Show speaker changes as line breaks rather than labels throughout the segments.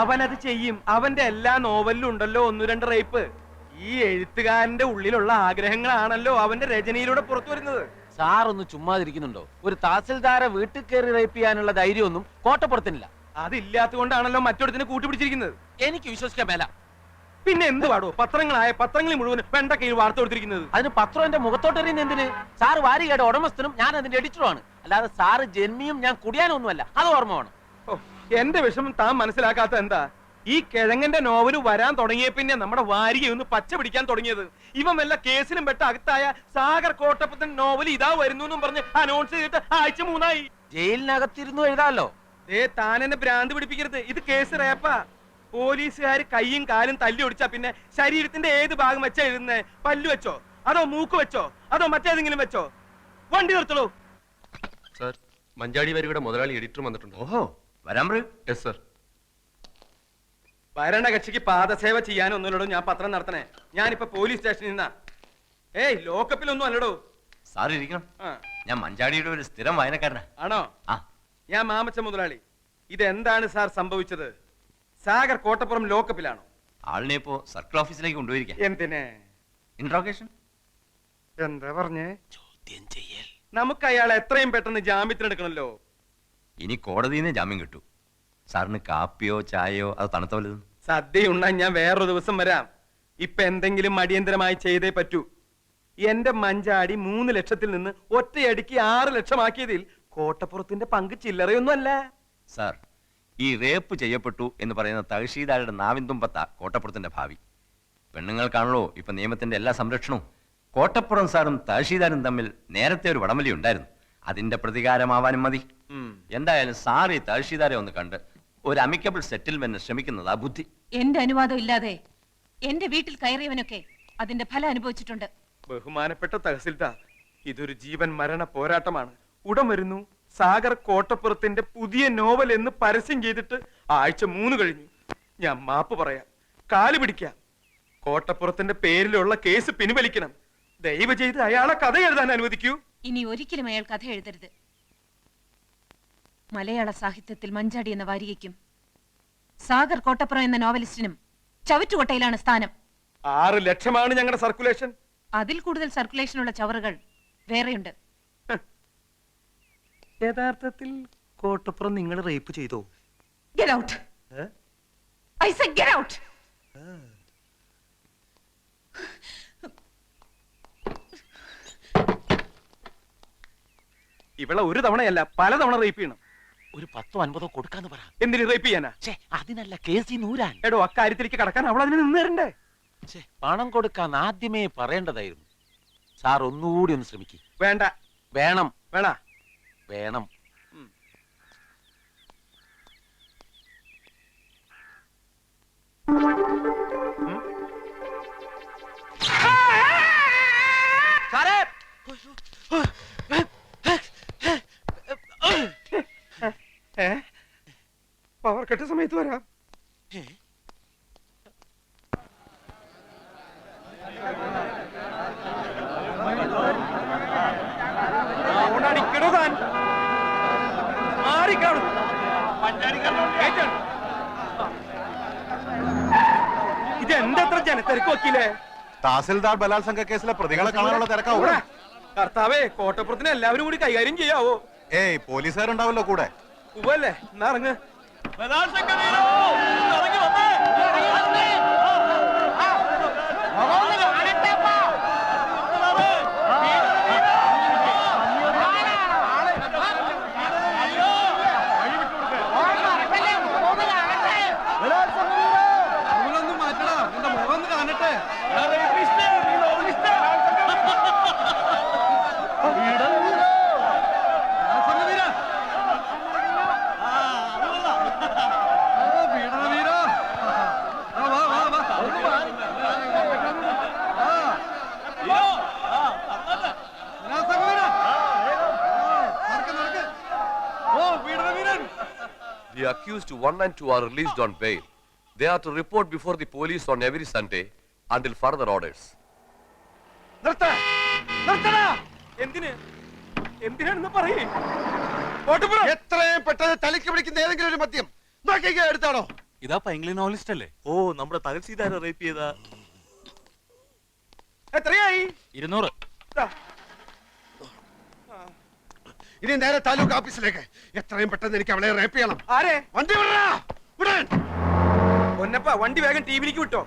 അവനത് ചെയ്യും. അവന്റെ എല്ലാ നോവലിലും ഉണ്ടല്ലോ ഒന്ന് രണ്ട് റേപ്പ്. ഈ എഴുത്തുകാരന്റെ ഉള്ളിലുള്ള ആഗ്രഹങ്ങളാണല്ലോ അവന്റെ രചനയിലൂടെ പുറത്തു വരുന്നത്.
സാർ ഒന്ന് ചുമ്മാതിരിക്കുന്നുണ്ടോ? ഒരു തഹസിൽദാരെ വീട്ടിൽ കയറി റേപ്പ് ചെയ്യാനുള്ള ധൈര്യമൊന്നും കോട്ടപ്പുറത്തിനില്ല.
അതില്ലാത്തതുകൊണ്ടാണല്ലോ മറ്റൊരുത്തിന് കൂട്ടുപിടിച്ചിരിക്കുന്നത്.
എനിക്ക് വിശ്വസിക്കാൻ മേല.
പിന്നെ എന്ത് പാടോ? പത്രങ്ങളിൽ മുഴുവൻ വെണ്ടക്കയിൽ വാർത്ത കൊടുത്തിരിക്കുന്നത്.
അതിന് പത്രം എന്റെ മുഖത്തോട്ടെറിയുന്ന എന്തിന്? സാറ് വാരികയുടെ ഉടമസ്ഥനും ഞാൻ അതിന്റെ എഡിറ്ററുമാണ്. അല്ലാതെ സാറ് ജന്മിയും ഞാൻ കുടിയാനൊന്നുമല്ല. അത് ഓർമ്മ വേണം.
എന്റെ വിഷമം താൻ മനസ്സിലാക്കാത്ത എന്താ? ഈ കിഴങ്ങന്റെ നോവല് വരാൻ തുടങ്ങിയ പിന്നെ നമ്മുടെ വാരികയൊന്ന് പച്ച പിടിക്കാൻ തുടങ്ങിയത്. ഇവൻ വല്ല കേസിലും പെട്ട അകത്തായ സാഗർ കോട്ടപ്പത്തൻ നോവൽ ഇതാ വരുന്നു എന്നും പറഞ്ഞ് അനൗൺസ് ചെയ്തിട്ട് ആഴ്ച 3
ജയിലിനകത്തിരുന്നു എഴുതാലോ.
താൻ എന്നെ ഭ്രാന്ത് പിടിപ്പിക്കരുത്. ഇത് കേസ് റേപ്പാ. പോലീസുകാർ കൈയും കാലും തല്ലി ഒടിച്ചാ പിന്നെ ശരീരത്തിന്റെ ഏത് ഭാഗം വെച്ചാ എഴുതുന്നേ? പല്ലു വെച്ചോ, അതോ മൂക്ക് വെച്ചോ, അതോ മറ്റേതെങ്കിലും വെച്ചോ? വണ്ടി നിർത്തളൂ.
സർ, മഞ്ചാടി വാരികയുടെ മുതലാളി എഡിറ്റർ വന്നിട്ടുണ്ട്.
ഓഹോ, വരാം.
Yes sir.
ഭരണകക്ഷിക്ക് പാദസേവ ചെയ്യാനൊന്നുമല്ലടോ ഞാൻ പത്രം നടത്തണേ. ഞാനിപ്പോ പോലീസ് സ്റ്റേഷനിൽ നിന്നാ. ലോക്കപ്പിലൊന്നും അല്ലടോ.
സാർ ഇരിക്കണം. ഞാൻ മഞ്ചാടിയുടെ ഒരു സ്ഥിരം വായനക്കാരനാ.
ആണോ? ഞാൻ മാമച്ച മുതലാളി. ഇതെന്താണ് സാർ സംഭവിച്ചത്? സാഗർ കോട്ടപ്പുറം ലോക്കപ്പിലാണോ?
ആളിനെ ഇപ്പോ സർക്കിൾ ഓഫീസിലേക്ക് കൊണ്ടുപോയിരിക്കാം.
എന്തിനെ?
ഇന്ററോഗേഷൻ.
എന്താ പറഞ്ഞേ?
ചോദ്യം ചെയ്യൽ.
നമുക്ക് അയാളെ എത്രയും പെട്ടെന്ന് ജാമ്യത്തിനെടുക്കണല്ലോ.
ഇനി കോടതിയിൽ നിന്ന് ജാമ്യം കിട്ടൂ. സാറിന് കാപ്പിയോ ചായയോ അത് തണുത്ത വല്ലതും?
സദ്യ ഉണ്ണാൻ ഞാൻ വേറൊരു ദിവസം വരാം. ഇപ്പൊ എന്തെങ്കിലും അടിയന്തരമായി ചെയ്തേ പറ്റൂ. എന്റെ മഞ്ചാടി 3 ലക്ഷത്തിൽ നിന്ന് ഒറ്റയടിക്ക് 6 ലക്ഷമാക്കിയതിൽ കോട്ടപ്പുറത്തിന്റെ പങ്ക് ചില്ലറയൊന്നും അല്ല.
സാർ, ഈ റേപ്പ് ചെയ്യപ്പെട്ടു എന്ന് പറയുന്ന തഹസീൽദാരുടെ നാവിൻതുമ്പത്ത കോട്ടപ്പുറത്തിന്റെ ഭാവി. പെണ്ണുങ്ങൾക്കാണല്ലോ ഇപ്പൊ നിയമത്തിന്റെ എല്ലാ സംരക്ഷണവും. കോട്ടപ്പുറം സാറും തഹസീൽദാരും തമ്മിൽ നേരത്തെ ഒരു വടംവലി ഉണ്ടായിരുന്നു. അതിന്റെ പ്രതികാരമാവാനും മതി. എന്തായാലും സാർ ഈ തഹസീൽദാരെ ഒന്ന് കണ്ട് ഒരു അമിക്കബിൾ സെറ്റിൽമെന്റ് ശ്രമിക്കുന്നതാ ബുദ്ധി.
എന്റെ അനുവാദം ഇല്ലാതെ എന്റെ വീട്ടിൽ കയറിയവനൊക്കെ അതിന്റെ ഫലം അനുഭവിച്ചിട്ടുണ്ട്.
ബഹുമാനപ്പെട്ട തഹസിൽദാർ, ഇതൊരു ജീവൻ മരണ പോരാട്ടമാണ്. ഉടൻ വരുന്നു. സാഗർ കോട്ടപ്പുറത്തിന്റെ പുതിയ നോവൽ എന്ന് പരസ്യം ചെയ്തിട്ട് ആഴ്ച 3 കഴിഞ്ഞു. ഞാൻ മാപ്പ് പറയാം, കാല് പിടിക്കാം. കോട്ടപ്പുറത്തിന്റെ പേരിലുള്ള കേസ് പിൻവലിക്കണം. ദയവ് ചെയ്ത് അയാളെ കഥ എഴുതാൻ അനുവദിക്കൂ.
ഇനി ഒരിക്കലും അയാൾ കഥ എഴുതരുത്. മലയാള സാഹിത്യത്തിൽ മഞ്ചാടി എന്ന വാരികയ്ക്കും സാഗർ കോട്ടപ്പുറം എന്ന നോവലിസ്റ്റിനും ചവറ്റുകൊട്ടയിലാണ് സ്ഥാനം.
6 ലക്ഷമാണ് ഞങ്ങളുടെ സർക്കുലേഷൻ.
അതിൽ കൂടുതൽ സർക്കുലേഷനുള്ള ചവറുകൾ വേറെയുണ്ട്.
യഥാർത്ഥത്തിൽ കോട്ടപ്പുറം നിങ്ങൾ റേപ്പ് ചെയ്തോ?
Get out. I said get out.
ഇവളെ ഒരു തവണയല്ല പല തവണ റേപ്പ് ചെയ്യണം.
ഒരു 10-50 കൊടുക്കാന്ന് പറ.
എന്തിന് റേപ്പ് ചെയ്യാനാ?
അതിനല്ല കേസി നൂരാൻ.
എടോ, അക്കാര്യത്തിലേക്ക് കടക്കാൻ അവൾ അതിന് നിന്ന് തരണ്ടേ?
പണം കൊടുക്കാൻ ആദ്യമേ പറയേണ്ടതായിരുന്നു. സാർ ഒന്നുകൂടി ഒന്ന് ശ്രമിക്കും.
വേണ്ട.
വേണം.
വേണ?
വേണം. സാറേ,
പവർ കട്ട് സമയത്ത് വരാം. ഓണടിക്കണോ താൻ? മാറിക്കാണു. ഇതെന്തത്ര ജനത്തിരക്ക് വക്കീലേ?
തഹസിൽദാർ ബലാത്സംഗ കേസിലെ പ്രതികളെ കാണാനുള്ള തിരക്കാവൂടെ?
കർത്താവേ, കോട്ടപ്പുറത്തിന് എല്ലാവരും കൂടി കൈകാര്യം ചെയ്യാവോ?
പോലീസുകാരുണ്ടാവല്ലോ കൂടെ.
ഉവ്വല്ലേ, എന്നാ ഇറങ്ങ്.
The accused 1 and 2 are released on bail. They are to report before the police on every Sunday until further orders.
എന്തിനാണെന്ന് പറയേ.
എത്രയും പെട്ടെന്ന് തലയ്ക്ക് പിടിക്കുന്ന ഏതെങ്കിലും ഒരു മദ്യം എടുത്താണോ? ഇതാ പൈങ്കിളി നോവലിസ്റ്റ് അല്ലേ?
ഓ നമ്മുടെ തഹസീൽദാരെ റേപ്പ് ചെയ്ത.
എത്രയായി?
200.
ദാ.
ഇനി നേരെ താലൂക്ക് ഓഫീസിലേക്ക്. എത്രയും പെട്ടെന്ന് എനിക്ക് അവളെ റേപ്പ് ചെയ്യണം.
ആരെ?
വണ്ടി വിടാൻ.
പൊന്നപ്പ വണ്ടി വേഗം ടിവിയിലേക്ക് വിട്ടോ.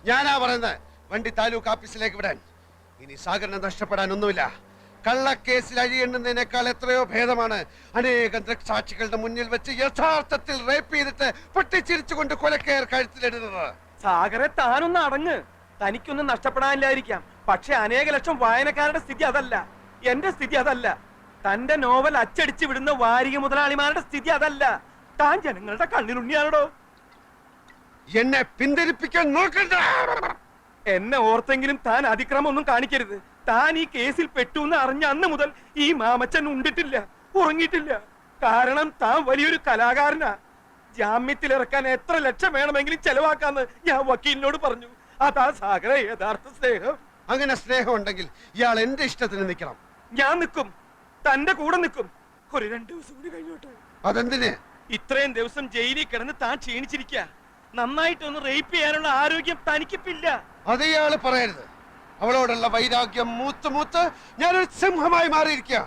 ഞാനാ പറയുന്നത്, വണ്ടി താലൂക്ക് ഓഫീസിലേക്ക് വിടാൻ. ഇനി സാഗറിനെ നഷ്ടപ്പെടാൻ ഒന്നുമില്ല. കള്ളക്കേസിൽ അഴിയെണ്ണുന്നതിനേക്കാൾ എത്രയോ ഭേദമാണ് അനേകം ദൃക്സാക്ഷികളുടെ മുന്നിൽ വെച്ച് യഥാർത്ഥത്തിൽ റേപ്പ് ചെയ്തിട്ട് പൊട്ടിച്ചിരിച്ചുകൊണ്ട് കൊലക്കയർ കഴുത്തിലിടുന്നത്.
സാഗറെ താനൊന്ന് അടങ്ങ്. തനിക്കൊന്നും നഷ്ടപ്പെടാനില്ലായിരിക്കാം, പക്ഷെ അനേക ലക്ഷം വായനക്കാരുടെ സ്ഥിതി അതല്ല. എന്റെ സ്ഥിതി അതല്ല. തന്റെ നോവൽ അച്ചടിച്ചു വിടുന്ന വാരിക മുതലാളിമാരുടെ സ്ഥിതി അതല്ല. താൻ ജനങ്ങളുടെ കണ്ണിലുണ്ണിയാണോ?
എന്നെ പിന്തിരിപ്പിക്കാൻ നോക്കണ്ട.
എന്നെ ഓർത്തെങ്കിലും താൻ അതിക്രമം ഒന്നും കാണിക്കരുത്. താൻ ഈ കേസിൽ പെട്ടു എന്ന് അറിഞ്ഞ അന്ന് മുതൽ ഈ മാമച്ചൻ ഉണ്ടിട്ടില്ല, ഉറങ്ങിയിട്ടില്ല. കാരണം താൻ വലിയൊരു കലാകാരനാ. ജാമ്യത്തിലിറക്കാൻ എത്ര ലക്ഷം വേണമെങ്കിലും ചെലവാക്കാന്ന് ഞാൻ വക്കീലിനോട് പറഞ്ഞു. അതാ സാഗര യഥാർത്ഥ സ്നേഹം.
അങ്ങനെ സ്നേഹം ഉണ്ടെങ്കിൽ ഇയാൾ എന്റെ ഇഷ്ടത്തിന് നിൽക്കണം.
ഞാൻ നിൽക്കും, തന്റെ കൂടെ നിൽക്കും. ഒരു 2 ദിവസം കൂടി കഴിഞ്ഞോട്ടെ.
അതെന്തിന്?
ഇത്രയും ദിവസം ജയിലിൽ കിടന്ന് താൻ ക്ഷീണിച്ചിരിക്ക. നന്നായിട്ടൊന്ന് റേപ്പ് ചെയ്യാനുള്ള ആരോഗ്യം തനിക്കിപ്പില്ല.
അത് ഇയാള് പറയരുത്. അവളോടുള്ള വൈരാഗ്യം മൂത്ത് മൂത്ത് ഞാനൊരു സിംഹമായി മാറിയിരിക്കുക.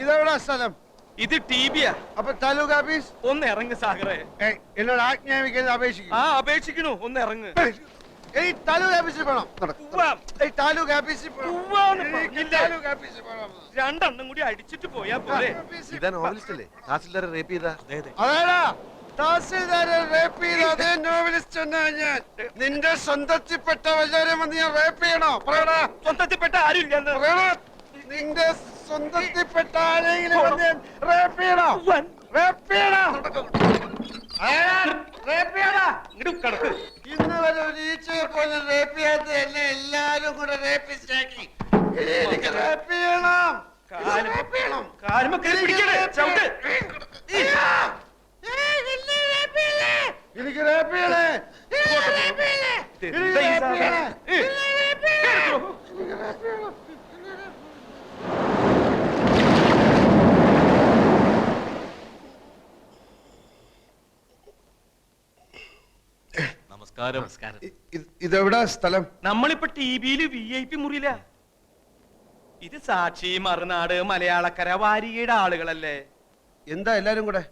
ഇതെവിടാ സ്ഥലം?
ഇത് ടിബിയാ.
അപ്പൊ താലൂക്ക് ഓഫീസ്?
ഒന്ന് ഇറങ്ങ് സാഗറെ.
എന്നോട് ആജ്ഞാപിക്കുന്നത് അപേക്ഷിക്കും.
ആ അപേക്ഷിക്കണു, ഒന്ന് ഇറങ്ങ്.
താലൂക്ക് ഓഫീസിൽ പോകണം. താലൂക്ക് ഓഫീസിൽ
രണ്ടെണ്ണം കൂടി അടിച്ചിട്ട് പോയാ പോലെ.
ഇതാ നോവലിസ്റ്റ് അല്ലേ തഹസീൽദാരെ റേപ്പ് ചെയ്ത?
അതേടാ, തഹസീൽദാരെ റേപ്പ് ചെയ്ത അതേ നോവലിസ്റ്റ് എന്നാ ഞാൻ. നിന്റെ സ്വന്തത്തിൽപ്പെട്ട വല്ലവരും വന്ന് ഞാൻ റേപ്പ് ചെയ്യണോ? പറയടാ.
സ്വന്തത്തിൽപ്പെട്ട ആരും ഇല്ലെന്ന്.
നിന്റെ സ്വന്തത്തിൽപ്പെട്ട ആരെങ്കിലും വന്ന് ഞാൻ റേപ്പ് ചെയ്യണോ? റേപ്പ് ചെയ്യണോ? ഇന്ന് വരെ ഒരു ഈച്ചയെ പോലും റേപ്പ് ചെയ്യാത്ത എന്നെ എല്ലാരും കൂടെ റേപ്പിസ്റ്റാക്കി. എനിക്ക് റേപ്പ് ചെയ്യണം. എനിക്ക് റേപ്പ് ചെയ്യണേ.
നമസ്കാരം.
ഇതെവിടാ സ്ഥലം?
നമ്മളിപ്പോ ടിവിയില് VIP മുറിയില. ഇത് സാക്ഷി, മറുനാട്, മലയാളക്കര, വാരികയുടെ ആളുകളല്ലേ?
എന്താ എല്ലാരും കൂടെ?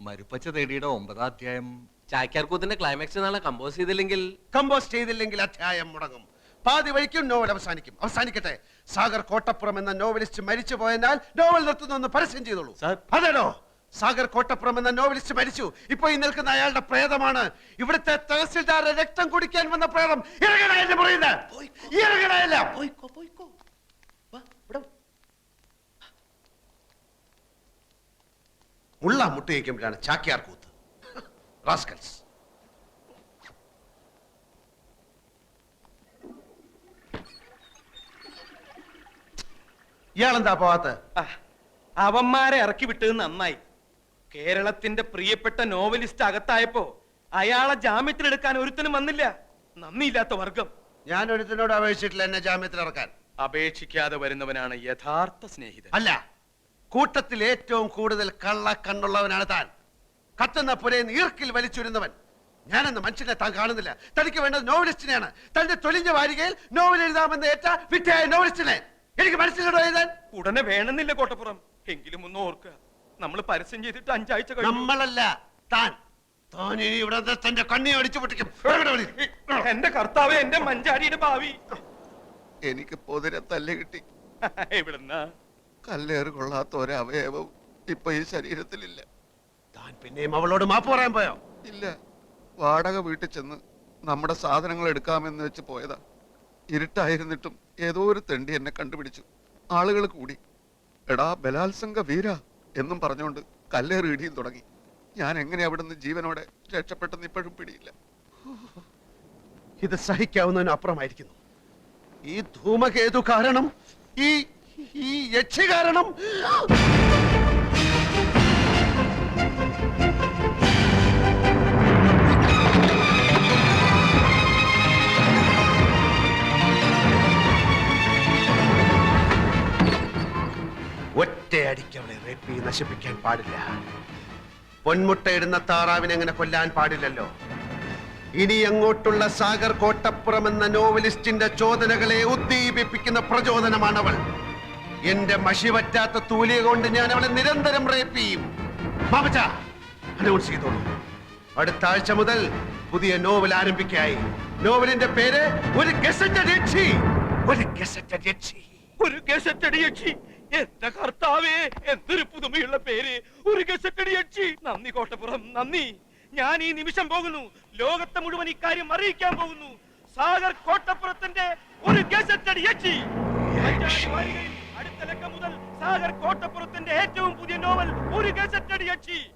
മരുപ്പച്ച തേടിയുടെ 9ാം അധ്യായം
ചാക്യാർകൂത്തിന്റെ ക്ലൈമാക്സ് നാളെ കമ്പോസ് ചെയ്തില്ലെങ്കിൽ
കമ്പോസ്റ്റ് ചെയ്തില്ലെങ്കിൽ അധ്യായം മുടങ്ങും. പാതി വഴിക്കും നോവൽ അവസാനിക്കും. അവസാനിക്കട്ടെ. സാഗർ കോട്ടപ്പുറം എന്ന നോവലിസ്റ്റ് മരിച്ചു പോയതിനാൽ നോവൽ നിർത്തുന്നു പരസ്യം ചെയ്തോളൂ. അതേടോ, സാഗർ കോട്ടപ്പുറം എന്ന നോവലിസ്റ്റ് മരിച്ചു. ഇപ്പൊ ഈ നിൽക്കുന്ന അയാളുടെ പ്രേതമാണ് ഇവിടുത്തെ തഹസിൽദാരെ രക്തം കുടിക്കാൻ വന്ന പ്രേതം. ഇറങ്ങണ പറയുന്നത്. ഇറങ്ങണല്ല. മുള്ള മുട്ടയിക്കുമ്പോഴാണ് ചാക്യാർ കൂത്ത്. റാസ്കൽസ്. ഇയാളെന്താ പോവാത്ത?
അവന്മാരെ ഇറക്കി വിട്ടത് നന്നായി. കേരളത്തിന്റെ പ്രിയപ്പെട്ട നോവലിസ്റ്റ് അകത്തായപ്പോ അയാളെ ജാമ്യത്തിലെടുക്കാൻ ഒരുത്തനും വന്നില്ല. നന്ദിയില്ലാത്ത വർഗം.
ഞാൻ ഒരുത്തിനോട് അപേക്ഷിച്ചിട്ടില്ല എന്നെ ജാമ്യത്തിൽ ഇറക്കാൻ.
അപേക്ഷിക്കാതെ വരുന്നവനാണ് യഥാർത്ഥ സ്നേഹിതൻ.
അല്ല, കൂട്ടത്തിൽ ഏറ്റവും കൂടുതൽ കള്ള കണ്ണുള്ളവനാണ് താൻ. കത്തുന്ന പുരയിൽ ഈർക്കിൽ വലിച്ചുരുന്നവൻ. ഞാനെന്ന മനുഷ്യനെ താൻ കാണുന്നില്ല. തനിക്ക് വേണ്ടത് നോവലിസ്റ്റിനെയാണ്. തന്റെ തൊലിഞ്ഞ വാരികയിൽ നോവൽ എഴുതാമെന്ന് ഏറ്റ വിറ്റയായ നോവലിസ്റ്റിനെ എനിക്ക് മനസ്സിലൂടെ എഴുതാൻ
ഉടനെ വേണമെന്നില്ല കോട്ടപ്പുറം. എങ്കിലും ഒന്ന് ഓർക്കുക, നമ്മൾ പരസ്യം ചെയ്തിട്ട് 5 ആഴ്ച കഴിഞ്ഞു.
നമ്മളല്ല, താൻ. താൻ ഇനി ഇവിടെ തന്റെ കണ്ണി അടിച്ചു പൊട്ടിക്കും.
എന്റെ കർത്താവ്, എന്റെ മഞ്ചാടിയുടെ ഭാവി.
എനിക്ക് പൊതിരെ തല്ല് കിട്ടി.
എവിടുന്നാ?
കല്ലേറ് കൊള്ളാത്ത ഒരവയവവും ഇപ്പൊ ഈ ശരീരത്തിലില്ല.
താൻ പിന്നെയും അവളോട് മാപ്പ് പറയാൻ പോയോ?
ഇല്ല, വാടക വീട്ടിൽ ചെന്ന് നമ്മുടെ സാധനങ്ങൾ എടുക്കാമെന്ന് വെച്ച് പോയതാ. ഇരുട്ടായിരുന്നിട്ടും ഏതോ ഒരു തെണ്ടി എന്നെ കണ്ടുപിടിച്ചു. ആളുകൾ കൂടി എടാ ബലാത്സംഗ വീര എന്നും പറഞ്ഞുകൊണ്ട് കല്ലേറ് ഇടിയും തുടങ്ങി. ഞാൻ എങ്ങനെ അവിടുന്ന് ജീവനോടെ രക്ഷപ്പെട്ടെന്ന് ഇപ്പോഴും പിടിയില്ല.
ഇത് സഹിക്കാവുന്നതിന് അപ്പുറമായിരിക്കുന്നു. ഈ ധൂമകേതു കാരണം, ഈ യക്ഷി കാരണം. ഒറ്റയടിക്ക് അവളെ റേപ്പ് ചെയ്ത് നശിപ്പിക്കാൻ പാടില്ല. പൊന്മുട്ടയിടുന്ന താറാവിനെ എങ്ങനെ കൊല്ലാൻ പാടില്ലല്ലോ. ഇനി അങ്ങോട്ടുള്ള സാഗർ കോട്ടപ്പുറം എന്ന നോവലിസ്റ്റിന്റെ ചോദനകളെ ഉദ്ദീപിപ്പിക്കുന്ന പ്രചോദനമാണവൾ. എന്റെ മഷി പറ്റാത്ത തൂലിക കൊണ്ട് ഞാൻ അവളെ നിരന്തരം റേപ്പ് ചെയ്യും. ബാബച്ച അനൗൺസ് ചെയ്തോളൂ. അടുത്ത ആഴ്ച മുതൽ പുതിയ നോവൽ ആരംഭിക്കായി. നോവലിന്റെ പേര് ഒരു ഗസറ്റഡ് യക്ഷി. ഒരു ഗസറ്റഡ് യക്ഷി.
ഒരു ഗസറ്റഡ് യക്ഷി. എന്റെ കർത്താവേ, എന്തൊരു പുതുമയുള്ള പേര്, ഒരു ഗസറ്റഡ് യക്ഷി. നന്ദി കോട്ടപ്പുറം, നന്ദി. ഞാൻ ഈ നിമിഷം പോകുന്നു, ലോകത്തെ മുഴുവൻ ഇക്കാര്യം അറിയിക്കാൻ പോകുന്നു. സാഗർ കോട്ടപ്പുറത്തിന്റെ ഒരു ഗസറ്റഡ് യക്ഷി. അടുത്ത ലക്കം മുതൽ സാഗർ കോട്ടപ്പുറത്തിന്റെ ഏറ്റവും പുതിയ നോവൽ ഒരു ഗസറ്റഡ് യക്ഷി.